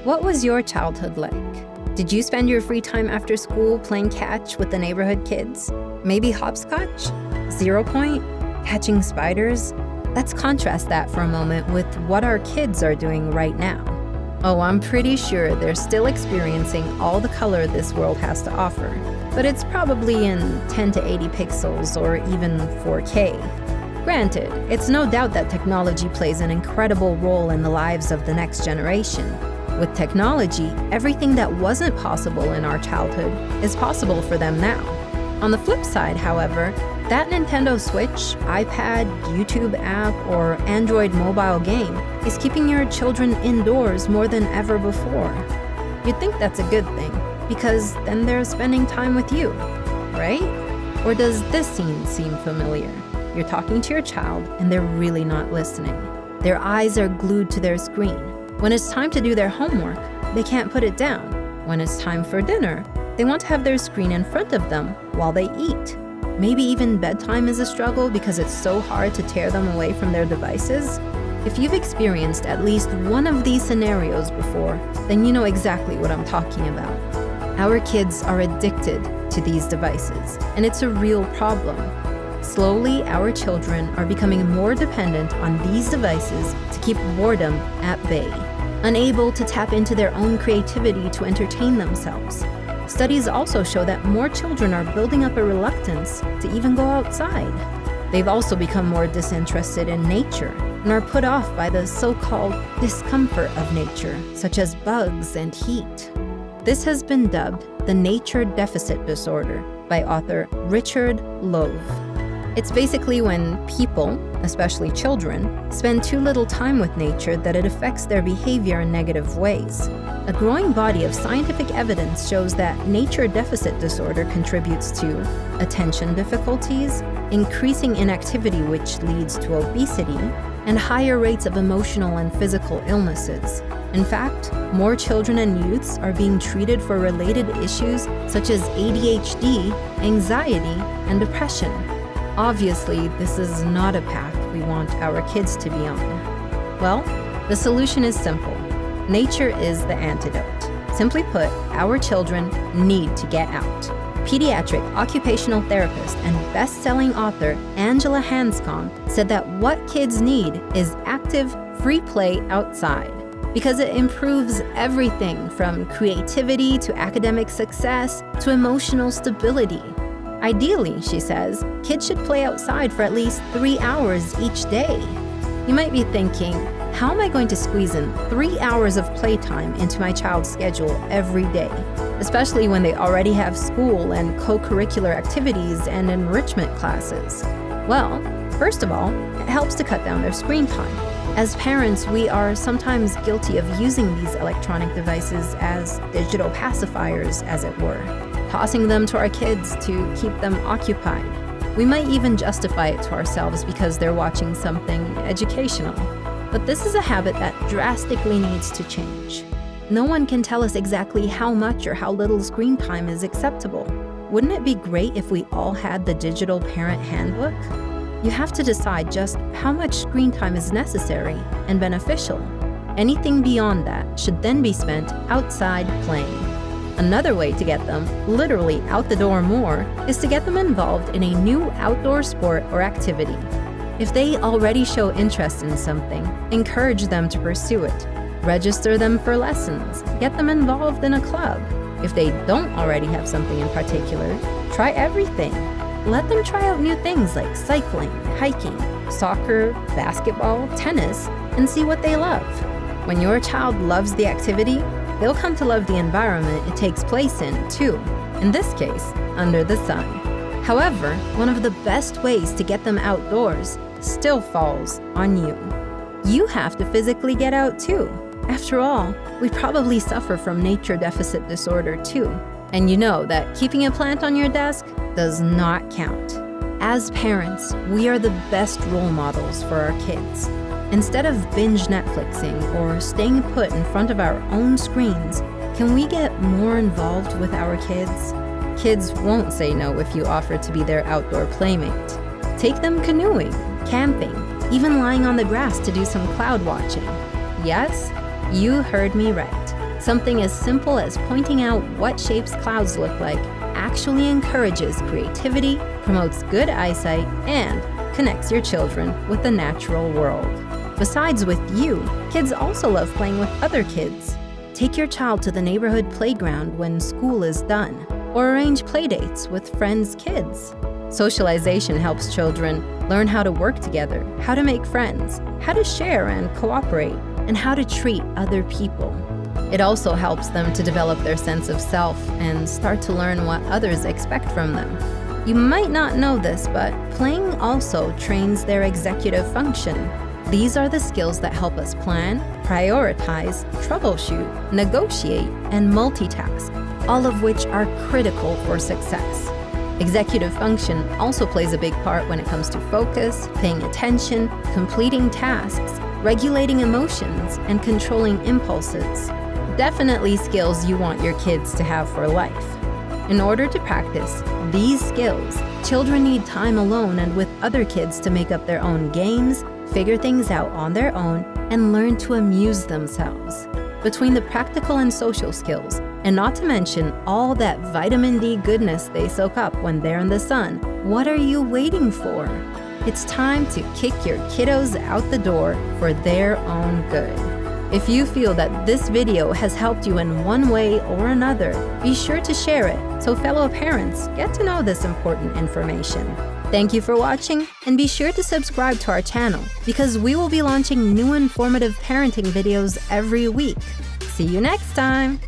What was your childhood like? Did you spend your free time after school playing catch with the neighborhood kids? Maybe hopscotch? 0 Point? Catching spiders? Let's contrast that for a moment with what our kids are doing right now. Oh, I'm pretty sure they're still experiencing all the color this world has to offer, but it's probably in 10 to 80 pixels or even 4K. Granted, it's no doubt that technology plays an incredible role in the lives of the next generation. With technology, everything that wasn't possible in our childhood is possible for them now. On the flip side, however, that Nintendo Switch, iPad, YouTube app, or Android mobile game is keeping your children indoors more than ever before. You'd think that's a good thing, because then they're spending time with you, right? Or does this scene seem familiar? You're talking to your child and they're really not listening. Their eyes are glued to their screen. When it's time to do their homework, they can't put it down. When it's time for dinner, they want to have their screen in front of them while they eat. Maybe even bedtime is a struggle because it's so hard to tear them away from their devices. If you've experienced at least one of these scenarios before, then you know exactly what I'm talking about. Our kids are addicted to these devices, and it's a real problem. Slowly, our children are becoming more dependent on these devices to keep boredom at bay, unable to tap into their own creativity to entertain themselves. Studies also show that more children are building up a reluctance to even go outside. They've also become more disinterested in nature and are put off by the so-called discomfort of nature, such as bugs and heat. This has been dubbed the nature deficit disorder by author Richard Louv. It's basically when people, especially children, spend too little time with nature that it affects their behavior in negative ways. A growing body of scientific evidence shows that nature deficit disorder contributes to attention difficulties, increasing inactivity which leads to obesity, and higher rates of emotional and physical illnesses. In fact, more children and youths are being treated for related issues such as ADHD, anxiety, and depression. Obviously, this is not a path we want our kids to be on. Well, the solution is simple. Nature is the antidote. Simply put, our children need to get out. Pediatric occupational therapist and best-selling author Angela Hanscom said that what kids need is active, free play outside, because it improves everything from creativity to academic success to emotional stability. Ideally, she says, kids should play outside for at least 3 hours each day. You might be thinking, how am I going to squeeze in 3 hours of playtime into my child's schedule every day, especially when they already have school and co-curricular activities and enrichment classes? Well, first of all, it helps to cut down their screen time. As parents, we are sometimes guilty of using these electronic devices as digital pacifiers, as it were, tossing them to our kids to keep them occupied. We might even justify it to ourselves because they're watching something educational. But this is a habit that drastically needs to change. No one can tell us exactly how much or how little screen time is acceptable. Wouldn't it be great if we all had the digital parent handbook? You have to decide just how much screen time is necessary and beneficial. Anything beyond that should then be spent outside playing. Another way to get them literally out the door more is to get them involved in a new outdoor sport or activity. If they already show interest in something, encourage them to pursue it. Register them for lessons. Get them involved in a club. If they don't already have something in particular, try everything. Let them try out new things like cycling, hiking, soccer, basketball, tennis, and see what they love. When your child loves the activity, they'll come to love the environment it takes place in, too. In this case, under the sun. However, one of the best ways to get them outdoors still falls on you. You have to physically get out, too. After all, we probably suffer from nature deficit disorder, too. And you know that keeping a plant on your desk does not count. As parents, we are the best role models for our kids. Instead of binge Netflixing or staying put in front of our own screens, can we get more involved with our kids? Kids won't say no if you offer to be their outdoor playmate. Take them canoeing, camping, even lying on the grass to do some cloud watching. Yes, you heard me right. Something as simple as pointing out what shapes clouds look like actually encourages creativity, promotes good eyesight, and connects your children with the natural world. Besides with you, kids also love playing with other kids. Take your child to the neighborhood playground when school is done, or arrange playdates with friends' kids. Socialization helps children learn how to work together, how to make friends, how to share and cooperate, and how to treat other people. It also helps them to develop their sense of self and start to learn what others expect from them. You might not know this, but playing also trains their executive function. These are the skills that help us plan, prioritize, troubleshoot, negotiate, and multitask, all of which are critical for success. Executive function also plays a big part when it comes to focus, paying attention, completing tasks, regulating emotions, and controlling impulses. Definitely skills you want your kids to have for life. In order to practice these skills, children need time alone and with other kids to make up their own games, figure things out on their own, and learn to amuse themselves. Between the practical and social skills, and not to mention all that vitamin D goodness they soak up when they're in the sun, what are you waiting for? It's time to kick your kiddos out the door for their own good. If you feel that this video has helped you in one way or another, be sure to share it so fellow parents get to know this important information. Thank you for watching, and be sure to subscribe to our channel because we will be launching new informative parenting videos every week. See you next time!